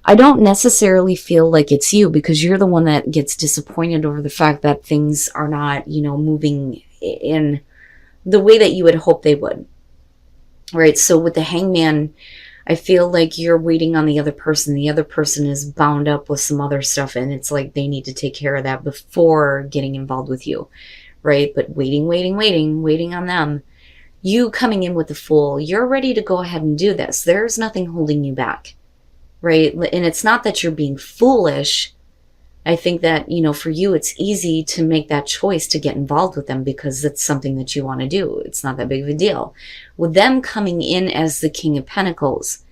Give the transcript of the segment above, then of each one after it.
I don't necessarily feel like it's you, because you're the one that gets disappointed over the fact that things are not, moving in the way that you would hope they would. Right? So with the Hangman, I feel like you're waiting on the other person. The other person is bound up with some other stuff, and it's like they need to take care of that before getting involved with you. Right? But waiting on them. You coming in with the Fool, you're ready to go ahead and do this. There's nothing holding you back. Right? And it's not that you're being foolish. I think that, for you, it's easy to make that choice to get involved with them because it's something that you want to do. It's not that big of a deal. With them coming in as the King of Pentacles,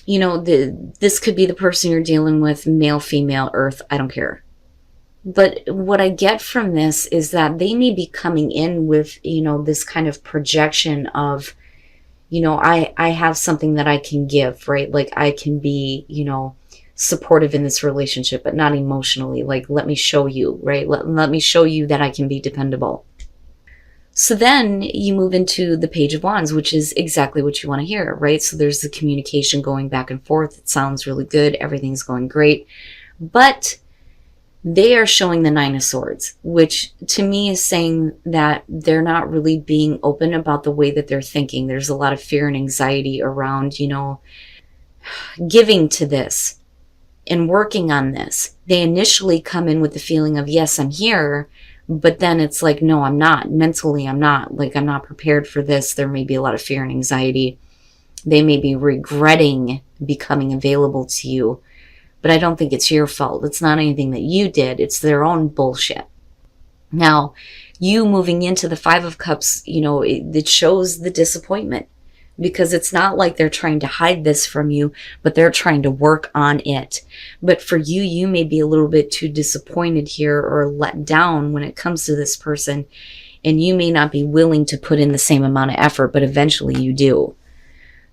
this could be the person you're dealing with, male, female, earth, I don't care. But what I get from this is that they may be coming in with, this kind of projection of, I have something that I can give, right? Like I can be, supportive in this relationship, but not emotionally. Like, let me show you, right? Let me show you that I can be dependable. So then you move into the Page of Wands, which is exactly what you want to hear, right? So there's the communication going back and forth. It sounds really good. Everything's going great. But they are showing the Nine of Swords, which to me is saying that they're not really being open about the way that they're thinking. There's a lot of fear and anxiety around, giving to this and working on this. They initially come in with the feeling of, yes, I'm here, but then it's like, no, I'm not. Mentally, I'm not. Like, I'm not prepared for this. There may be a lot of fear and anxiety. They may be regretting becoming available to you, but I don't think it's your fault. It's not anything that you did. It's their own bullshit. Now, you moving into the Five of Cups, it shows the disappointment, because it's not like they're trying to hide this from you, but they're trying to work on it. But for you, you may be a little bit too disappointed here or let down when it comes to this person, and you may not be willing to put in the same amount of effort, but eventually you do.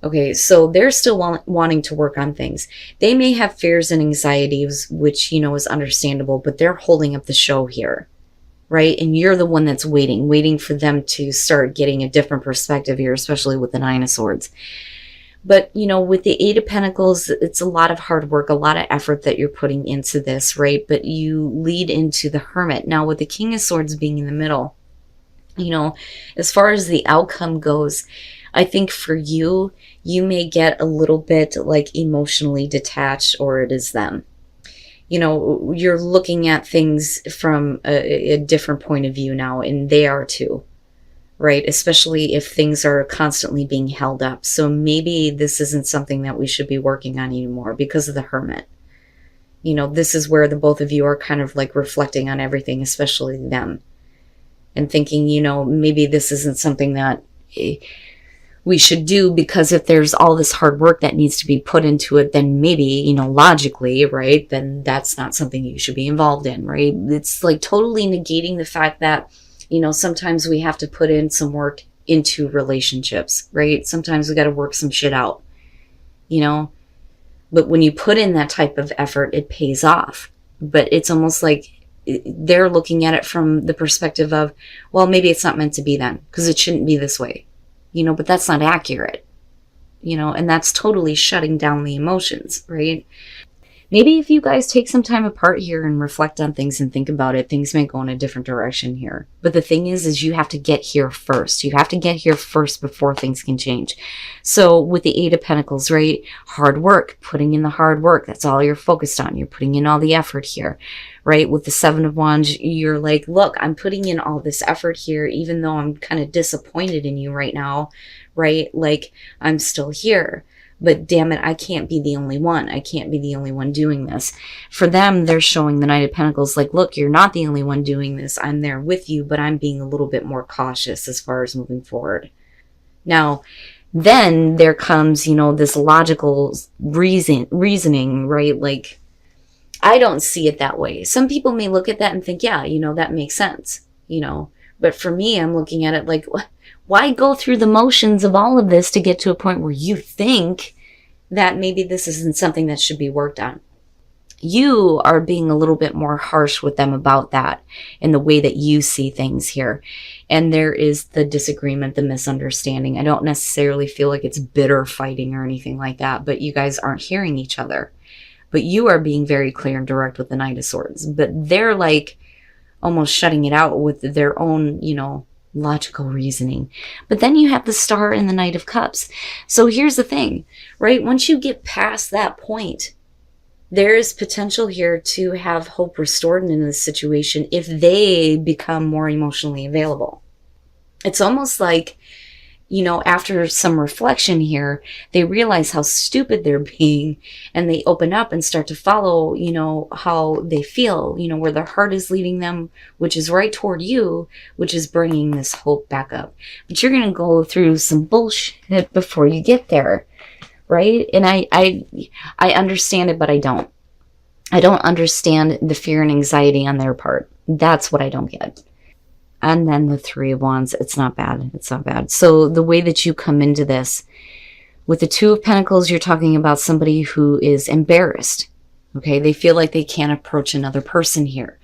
Okay, so they're still wanting to work on things. They may have fears and anxieties, which, is understandable, but they're holding up the show here. Right? And you're the one that's waiting for them to start getting a different perspective here, especially with the Nine of Swords. But, with the Eight of Pentacles, it's a lot of hard work, a lot of effort that you're putting into this, right? But you lead into the Hermit. Now, with the King of Swords being in the middle, as far as the outcome goes, I think for you, you may get a little bit like emotionally detached, or it is them. You're looking at things from a different point of view now, and they are too, right? Especially if things are constantly being held up. So maybe this isn't something that we should be working on anymore because of the Hermit. This is where the both of you are kind of like reflecting on everything, especially them, and thinking, maybe this isn't something that we should do, because if there's all this hard work that needs to be put into it, then maybe, logically, right, then that's not something you should be involved in, right? It's like totally negating the fact that, sometimes we have to put in some work into relationships, right? Sometimes we got to work some shit out, but when you put in that type of effort, it pays off. But it's almost like they're looking at it from the perspective of, well, maybe it's not meant to be then, because it shouldn't be this way. But that's not accurate, and that's totally shutting down the emotions, right? Maybe if you guys take some time apart here and reflect on things and think about it, things may go in a different direction here. But the thing is you have to get here first. You have to get here first before things can change. So with the Eight of Pentacles, right? Hard work, putting in the hard work. That's all you're focused on. You're putting in all the effort here, right? With the Seven of Wands, you're like, look, I'm putting in all this effort here, even though I'm kind of disappointed in you right now, right? Like, I'm still here. But damn it, I can't be the only one. I can't be the only one doing this. For them, they're showing the Knight of Pentacles like, look, you're not the only one doing this. I'm there with you, but I'm being a little bit more cautious as far as moving forward. Now, then there comes, this logical reasoning, right? Like, I don't see it that way. Some people may look at that and think, yeah, that makes sense, But for me, I'm looking at it like, why go through the motions of all of this to get to a point where you think that maybe this isn't something that should be worked on? You are being a little bit more harsh with them about that in the way that you see things here. And there is the disagreement, the misunderstanding. I don't necessarily feel like it's bitter fighting or anything like that, but you guys aren't hearing each other. but you are being very clear and direct with the Knight of Swords. But they're like almost shutting it out with their own, you know, logical reasoning. But then you have the Star and the Knight of Cups. So here's the thing, right? Once you get past that point, there is potential here to have hope restored in this situation if they become more emotionally available. It's almost like, you know, after some reflection here, they realize how stupid they're being, and they open up and start to follow, you know, how they feel, you know, where their heart is leading them, which is right toward you, which is bringing this hope back up. But you're going to go through some bullshit before you get there, right? And I understand it, but I don't. I don't understand the fear and anxiety on their part. That's what I don't get. And then the Three of Wands, it's not bad. It's not bad. So the way that you come into this, with the Two of Pentacles, you're talking about somebody who is embarrassed. Okay, they feel like they can't approach another person here.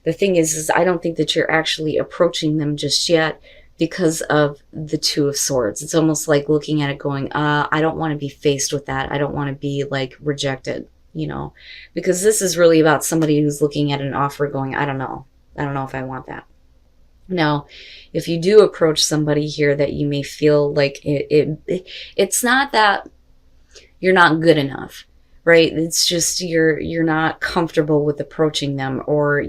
The thing is I don't think that you're actually approaching them just yet because of the Two of Swords. It's almost like looking at it going, I don't want to be faced with that. I don't want to be like rejected, you know, because this is really about somebody who's looking at an offer going, I don't know if I want that. Now, if you do approach somebody here that you may feel like it's not that you're not good enough, right? It's just you're not comfortable with approaching them, or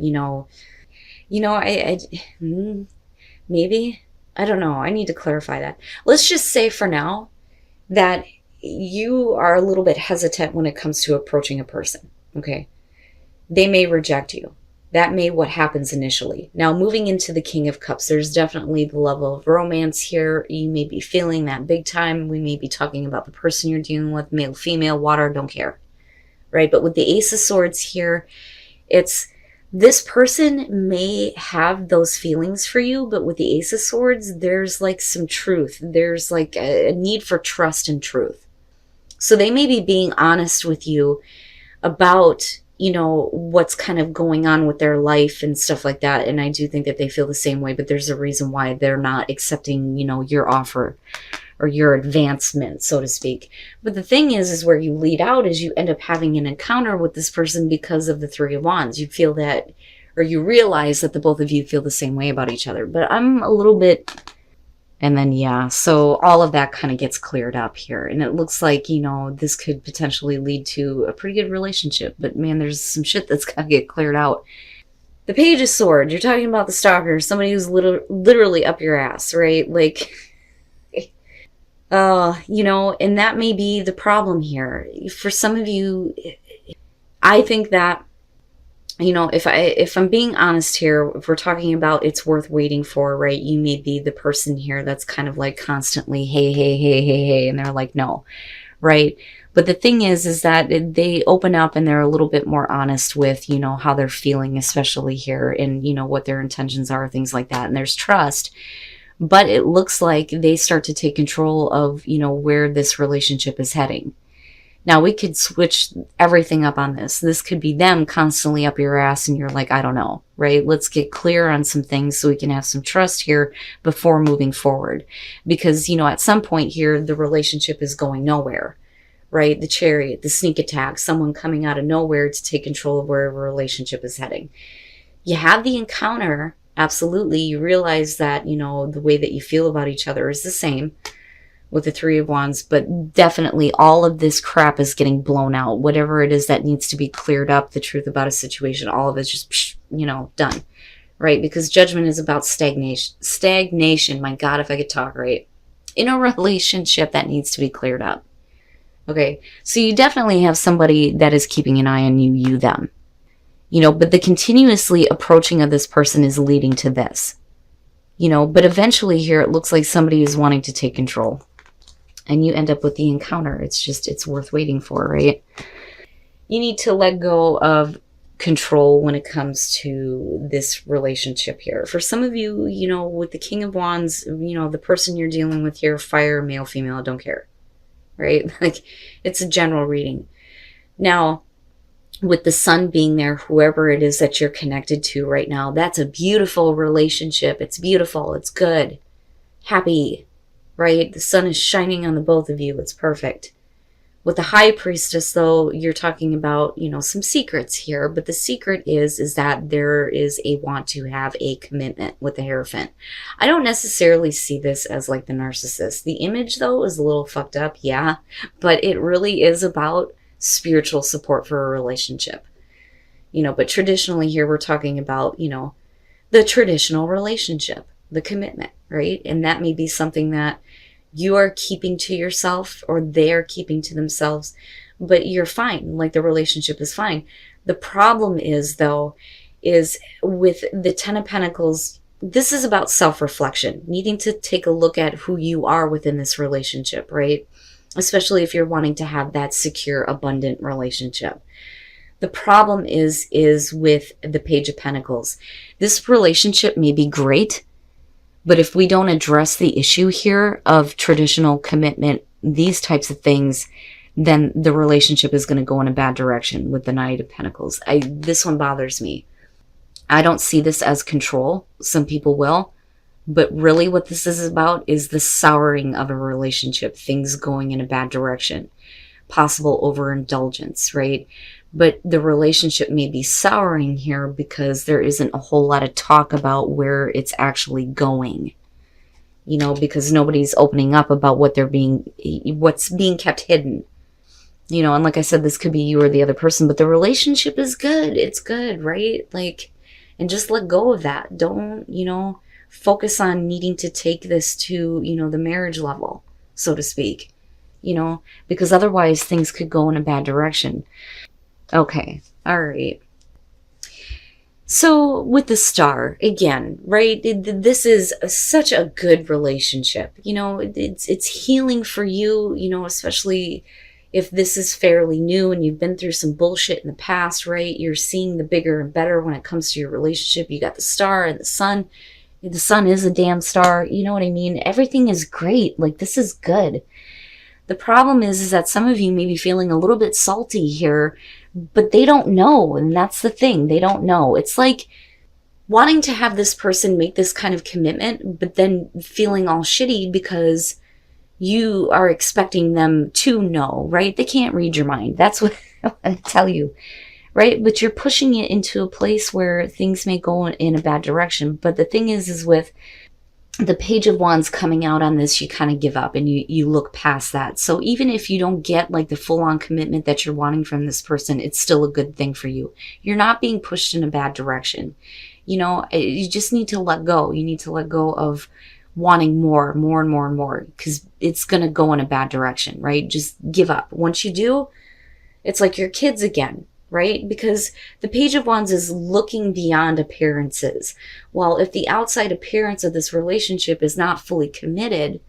maybe, I don't know. I need to clarify that. Let's just say for now that you are a little bit hesitant when it comes to approaching a person. Okay, they may reject you. That may what happens initially. Now, moving into the King of Cups, there's definitely the level of romance here. You may be feeling that big time. We may be talking about the person you're dealing with, male, female, water, don't care, right? But with the Ace of Swords here, it's this person may have those feelings for you, but with the Ace of Swords, there's like some truth. There's like a need for trust and truth. So they may be being honest with you about, you know, what's kind of going on with their life and stuff like that. And I do think that they feel the same way, but there's a reason why they're not accepting, you know, your offer or your advancement, so to speak. But the thing is where you lead out is you end up having an encounter with this person because of the Three of Wands. You feel that, or you realize that the both of you feel the same way about each other. But I'm a little bit... And then, yeah, so all of that kind of gets cleared up here. And it looks like, you know, this could potentially lead to a pretty good relationship. But man, there's some shit that's got to get cleared out. The Page of Swords, you're talking about the stalker, somebody who's literally up your ass, right? Like, you know, and that may be the problem here. For some of you, I think that, you know, if I'm being honest here, if we're talking about it's worth waiting for, right? You may be the person here that's kind of like constantly, hey, and they're like, no, right? But the thing is that they open up and they're a little bit more honest with, you know, how they're feeling, especially here, and, you know, what their intentions are, things like that. And there's trust. But it looks like they start to take control of, you know, where this relationship is heading. Now, we could switch everything up on this. This could be them constantly up your ass and you're like, I don't know, right? Let's get clear on some things so we can have some trust here before moving forward. Because, you know, at some point here, the relationship is going nowhere, right? The Chariot, the sneak attack, someone coming out of nowhere to take control of where a relationship is heading. You have the encounter, absolutely. You realize that, you know, the way that you feel about each other is the same with the Three of Wands, but definitely all of this crap is getting blown out. Whatever it is that needs to be cleared up, the truth about a situation, all of it's just, you know, done, right? Because Judgment is about stagnation. My God, if I could talk right. In a relationship that needs to be cleared up. Okay, so you definitely have somebody that is keeping an eye on you, them. You know, but the continuously approaching of this person is leading to this. You know, but eventually here it looks like somebody is wanting to take control. And you end up with the encounter. It's just, it's worth waiting for, right? You need to let go of control when it comes to this relationship here. For some of you, you know, with the King of Wands, you know, the person you're dealing with here, fire, male, female, I don't care, right? Like, it's a general reading. Now, with the Sun being there, whoever it is that you're connected to right now, that's a beautiful relationship. It's beautiful. It's good. Happy. Right? The sun is shining on the both of you. It's perfect. With the High Priestess, though, you're talking about, some secrets here. But the secret is that there is a want to have a commitment with the Hierophant. I don't necessarily see this as like the narcissist. The image, though, is a little fucked up, yeah. But it really is about spiritual support for a relationship. But traditionally here we're talking about, the traditional relationship, the commitment, right? And that may be something that you are keeping to yourself or they're keeping to themselves, but you're fine. Like the relationship is fine. The problem is, though, is with the Ten of Pentacles, this is about self-reflection, needing to take a look at who you are within this relationship, right? Especially if you're wanting to have that secure, abundant relationship. The problem is with the Page of Pentacles. This relationship may be great, but if we don't address the issue here of traditional commitment, these types of things, then the relationship is going to go in a bad direction with the Knight of Pentacles. This one bothers me. I don't see this as control. Some people will. But really what this is about is the souring of a relationship, things going in a bad direction, possible overindulgence, right? But the relationship may be souring here because there isn't a whole lot of talk about where it's actually going. Because nobody's opening up about what's being kept hidden. And like I said, this could be you or the other person, but the relationship is good. It's good, right? And just let go of that. Don't, focus on needing to take this to, the marriage level, so to speak. Because otherwise things could go in a bad direction. Okay, all right. So with the Star, again, right, this is such a good relationship. It's healing for you, especially if this is fairly new and you've been through some bullshit in the past, right? You're seeing the bigger and better when it comes to your relationship. You got the Star and the Sun. The Sun is a damn star. You know what I mean? Everything is great. Like, this is good. The problem is that some of you may be feeling a little bit salty here, but they don't know. And that's the thing. They don't know. It's like wanting to have this person make this kind of commitment, but then feeling all shitty because you are expecting them to know, right? They can't read your mind. That's what I tell you, right? But you're pushing it into a place where things may go in a bad direction. But the thing is with the Page of Wands coming out on this, you kind of give up and you look past that. So even if you don't get like the full-on commitment that you're wanting from this person, it's still a good thing for you. You're not being pushed in a bad direction. You just need to let go. You need to let go of wanting more and more, because it's going to go in a bad direction, right? Just give up. Once you do, it's like your kids again, right? Because the Page of Wands is looking beyond appearances. Well, if the outside appearance of this relationship is not fully committed,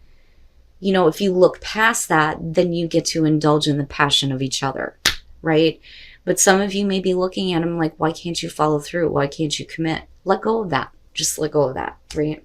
if you look past that, then you get to indulge in the passion of each other, right? But some of you may be looking at them like, why can't you follow through? Why can't you commit? Let go of that. Just let go of that, right?